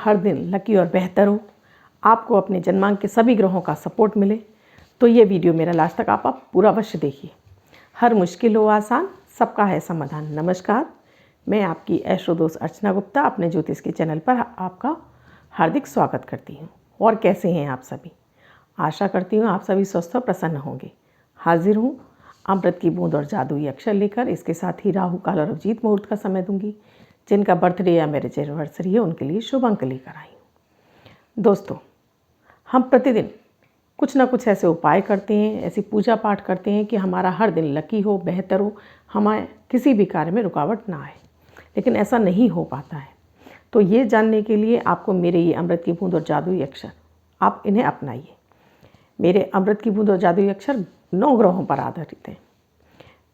हर दिन लकी और बेहतर हो, आपको अपने जन्मांक के सभी ग्रहों का सपोर्ट मिले, तो ये वीडियो मेरा लास्ट तक आप पूरा अवश्य देखिए। हर मुश्किल हो आसान, सबका है समाधान। नमस्कार, मैं आपकी एस्ट्रो दोस्त अर्चना गुप्ता अपने ज्योतिष के चैनल पर आपका हार्दिक स्वागत करती हूँ। और कैसे हैं आप सभी? आशा करती हूँ आप सभी स्वस्थ और प्रसन्न होंगे। हाजिर हूँ अमृत की बूंद और जादुई अक्षर लेकर। इसके साथ ही राहु काल और अभिजीत मुहूर्त का समय दूंगी। जिनका बर्थडे या मैरिज एनिवर्सरी है उनके लिए शुभ अंक लेकर आई हूँ। दोस्तों, हम प्रतिदिन कुछ ना कुछ ऐसे उपाय करते हैं, ऐसी पूजा पाठ करते हैं कि हमारा हर दिन लकी हो, बेहतर हो, हमारे किसी भी कार्य में रुकावट ना आए, लेकिन ऐसा नहीं हो पाता है। तो ये जानने के लिए आपको मेरे ये अमृत की बूंद और जादुई अक्षर, आप इन्हें अपनाइए। मेरे अमृत की बूंद और जादुई अक्षर 9 ग्रहों पर आधारित हैं।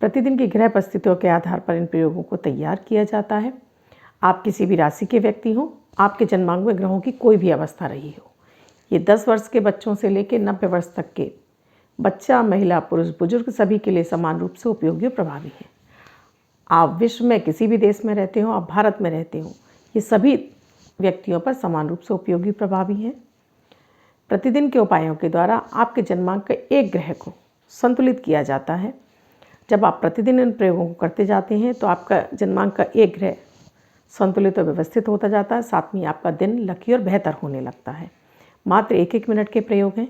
प्रतिदिन की ग्रह परिस्थितियों के आधार पर इन प्रयोगों को तैयार किया जाता है। आप किसी भी राशि के व्यक्ति हों, आपके जन्मांक में ग्रहों की कोई भी अवस्था रही हो, ये 10 वर्ष के बच्चों से लेकर 90 वर्ष तक के बच्चा, महिला, पुरुष, बुजुर्ग सभी के लिए समान रूप से उपयोगी और प्रभावी है। आप विश्व में किसी भी देश में रहते हो, आप भारत में रहते हो, ये सभी व्यक्तियों पर समान रूप से उपयोगी प्रभावी हैं। प्रतिदिन के उपायों के द्वारा आपके जन्मांक के एक ग्रह को संतुलित किया जाता है। जब आप प्रतिदिन इन प्रयोगों को करते जाते हैं तो आपका जन्मांक का एक ग्रह संतुलित और व्यवस्थित होता जाता है। साथ में आपका दिन लकी और बेहतर होने लगता है। मात्र 1-1 मिनट के प्रयोग हैं,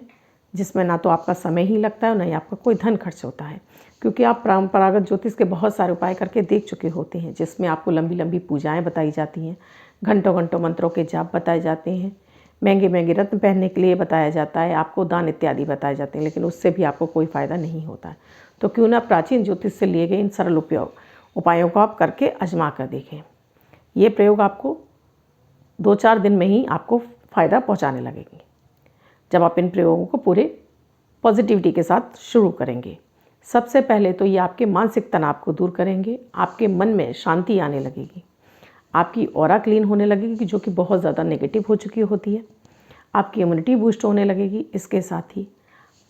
जिसमें ना तो आपका समय ही लगता है और ना ही आपका कोई धन खर्च होता है, क्योंकि आप परंपरागत ज्योतिष के बहुत सारे उपाय करके देख चुके होते हैं, जिसमें आपको लंबी लंबी पूजाएं बताई जाती हैं, घंटों घंटों मंत्रों के जाप बताए जाते हैं, महंगे महंगे रत्न पहनने के लिए बताया जाता है, आपको दान इत्यादि बताए जाते हैं, लेकिन उससे भी आपको कोई फ़ायदा नहीं होता है। तो क्यों ना प्राचीन ज्योतिष से लिए गए इन सरल उपायों को आप करके आजमा कर देखें। ये प्रयोग आपको 2-4 दिन में ही आपको फ़ायदा पहुंचाने लगेंगे, जब आप इन प्रयोगों को पूरे पॉजिटिविटी के साथ शुरू करेंगे। सबसे पहले तो ये आपके मानसिक तनाव को दूर करेंगे, आपके मन में शांति आने लगेगी, आपकी ऑरा क्लीन होने लगेगी, जो कि बहुत ज़्यादा नेगेटिव हो चुकी होती है, आपकी इम्यूनिटी बूस्ट होने लगेगी। इसके साथ ही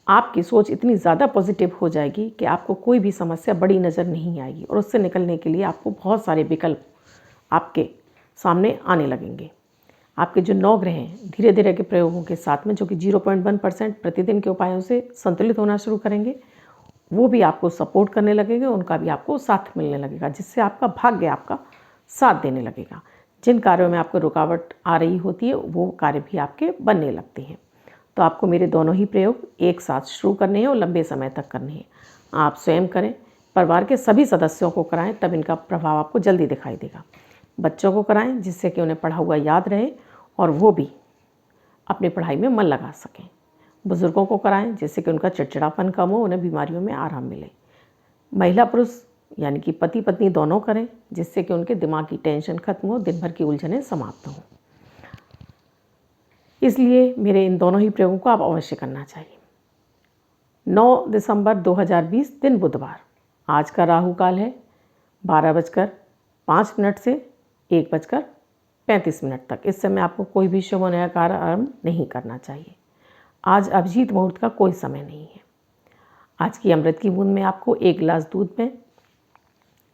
आपकी सोच इतनी ज़्यादा पॉजिटिव हो जाएगी कि आपको कोई भी समस्या बड़ी नज़र नहीं आएगी, और उससे निकलने के लिए आपको बहुत सारे विकल्प आपके सामने आने लगेंगे। आपके जो 9 ग्रह हैं धीरे धीरे के प्रयोगों के साथ में, जो कि 0.1% प्रतिदिन के उपायों से संतुलित होना शुरू करेंगे, वो भी आपको सपोर्ट करने लगेंगे, उनका भी आपको साथ मिलने लगेगा, जिससे आपका भाग्य आपका साथ देने लगेगा। जिन कार्यों में आपको रुकावट आ रही होती है वो कार्य भी आपके बनने लगते हैं। तो आपको मेरे दोनों ही प्रयोग एक साथ शुरू करने हैं और लंबे समय तक करने हैं। आप स्वयं करें, परिवार के सभी सदस्यों को कराएं, तब इनका प्रभाव आपको जल्दी दिखाई देगा। बच्चों को कराएं, जिससे कि उन्हें पढ़ा हुआ याद रहे और वो भी अपनी पढ़ाई में मन लगा सकें। बुज़ुर्गों को कराएं, जिससे कि उनका चिड़चिड़ापन कम हो, उन्हें बीमारियों में आराम मिले। महिला पुरुष यानी कि पति पत्नी दोनों करें, जिससे कि उनके दिमाग की टेंशन खत्म हो, दिन भर की उलझनें समाप्त हों। इसलिए मेरे इन दोनों ही प्रयोगों को आप अवश्य करना चाहिए। 9 दिसंबर 2020 दिन बुधवार। आज का राहु काल है 12:05 से 1:35 तक। इस समय आपको कोई भी शुभ नया कार्य आरंभ नहीं करना चाहिए। आज अभिजीत मुहूर्त का कोई समय नहीं है। आज की अमृत की बूंद में आपको 1 गिलास दूध में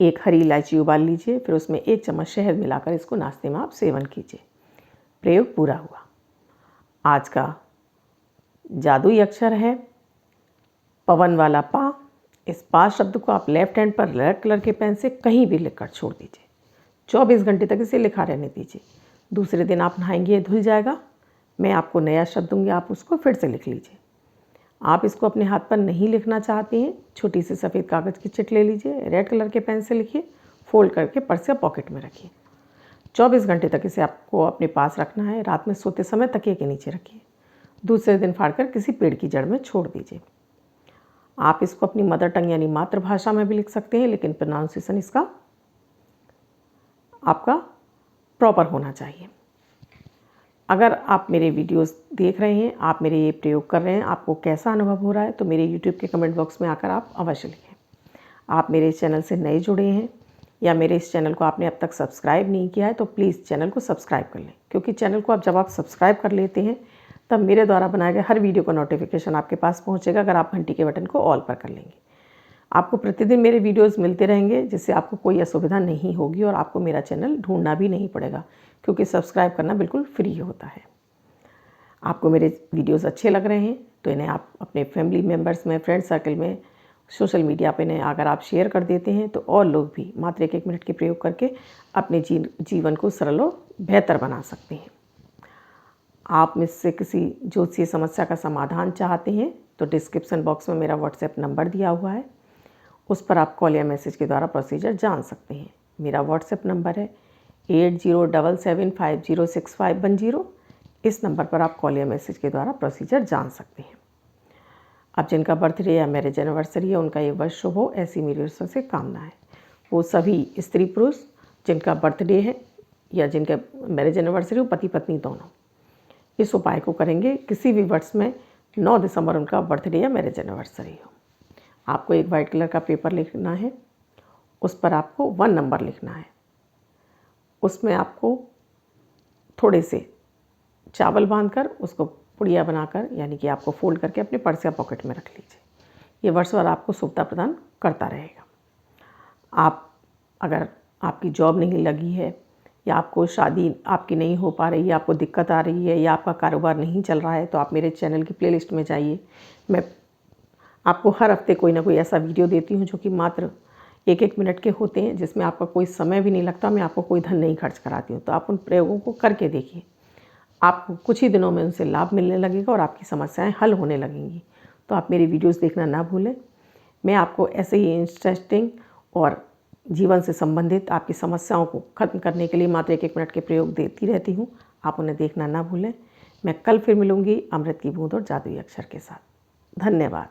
1 हरी इलायची उबाल लीजिए, फिर उसमें 1 चम्मच शहद मिलाकर इसको नाश्ते में आप सेवन कीजिए। प्रयोग पूरा हुआ। आज का जादुई अक्षर है पवन वाला पा। इस पा शब्द को आप लेफ्ट हैंड पर रेड कलर के पेन से कहीं भी लिखकर छोड़ दीजिए। 24 घंटे तक इसे लिखा रहने दीजिए। दूसरे दिन आप नहाएंगे, ये धुल जाएगा। मैं आपको नया शब्द दूंगी, आप उसको फिर से लिख लीजिए। आप इसको अपने हाथ पर नहीं लिखना चाहते हैं, छोटी सी सफ़ेद कागज़ की चिट ले लीजिए, रेड कलर के पेन से लिखिए, फोल्ड करके पर्स या पॉकेट में रखिए। 24 घंटे तक इसे आपको अपने पास रखना है। रात में सोते समय तकिए के नीचे रखिए। दूसरे दिन फाड़कर किसी पेड़ की जड़ में छोड़ दीजिए। आप इसको अपनी मदर टंग यानी मातृभाषा में भी लिख सकते हैं, लेकिन प्रोनाउंसिएशन इसका आपका प्रॉपर होना चाहिए। अगर आप मेरे वीडियोस देख रहे हैं, आप मेरे ये प्रयोग कर रहे हैं, आपको कैसा अनुभव हो रहा है, तो मेरे यूट्यूब के कमेंट बॉक्स में आकर आप अवश्य लिखें। आप मेरे इस चैनल से नए जुड़े हैं या मेरे इस चैनल को आपने अब तक सब्सक्राइब नहीं किया है, तो प्लीज़ चैनल को सब्सक्राइब कर लें, क्योंकि चैनल को जब आप सब्सक्राइब कर लेते हैं तब मेरे द्वारा बनाए गए हर वीडियो का नोटिफिकेशन आपके पास पहुँचेगा, अगर आप घंटी के बटन को ऑल पर कर लेंगे। आपको प्रतिदिन मेरे वीडियोस मिलते रहेंगे, जिससे आपको कोई असुविधा नहीं होगी और आपको मेरा चैनल ढूंढना भी नहीं पड़ेगा, क्योंकि सब्सक्राइब करना बिल्कुल फ्री होता है। आपको मेरे वीडियोस अच्छे लग रहे हैं तो इन्हें आप अपने फैमिली मेम्बर्स में, फ्रेंड सर्कल में, सोशल मीडिया पे इन्हें अगर आप शेयर कर देते हैं तो और लोग भी मात्र 1 मिनट के प्रयोग करके अपने जीवन को सरल और बेहतर बना सकते हैं। आप मुझसे किसी ज्योतिषीय समस्या का समाधान चाहते हैं तो डिस्क्रिप्शन बॉक्स में मेरा व्हाट्सएप नंबर दिया हुआ है, उस पर आप कॉल या मैसेज के द्वारा प्रोसीजर जान सकते हैं। मेरा व्हाट्सएप नंबर है 8077506510। इस नंबर पर आप कॉल या मैसेज के द्वारा प्रोसीजर जान सकते हैं। अब जिनका बर्थडे या मैरिज एनिवर्सरी है उनका ये वर्ष शुभ हो, ऐसी मेरी ओर से कामना है। वो सभी स्त्री पुरुष जिनका बर्थडे है या जिनका मैरिज एनिवर्सरी हो, पति पत्नी दोनों, इस उपाय को करेंगे किसी भी वर्ष में 9 दिसंबर उनका बर्थडे या मैरिज एनिवर्सरी हो। आपको एक वाइट कलर का पेपर लिखना है, उस पर आपको 1 नंबर लिखना है। उसमें आपको थोड़े से चावल बांधकर उसको पुड़िया बनाकर, यानी कि आपको फोल्ड करके अपने पर्स या पॉकेट में रख लीजिए। ये वर्ष भर आपको शुभता प्रदान करता रहेगा। आप अगर आपकी जॉब नहीं लगी है या आपको शादी आपकी नहीं हो पा रही है, आपको दिक्कत आ रही है या आपका कारोबार नहीं चल रहा है, तो आप मेरे चैनल की प्लेलिस्ट में जाइए। मैं आपको हर हफ्ते कोई ना कोई ऐसा वीडियो देती हूँ जो कि मात्र 1-1 मिनट के होते हैं, जिसमें आपका कोई समय भी नहीं लगता, मैं आपको कोई धन नहीं खर्च कराती हूँ। तो आप उन प्रयोगों को करके देखिए, आपको कुछ ही दिनों में उनसे लाभ मिलने लगेगा और आपकी समस्याएं हल होने लगेंगी। तो आप मेरी वीडियोस देखना ना भूलें। मैं आपको ऐसे ही इंटरेस्टिंग और जीवन से संबंधित आपकी समस्याओं को खत्म करने के लिए मात्र 1-1 मिनट के प्रयोग देती रहती हूँ। आप उन्हें देखना ना भूलें। मैं कल फिर मिलूँगी अमृत की बूंद और जादुई अक्षर के साथ। धन्यवाद।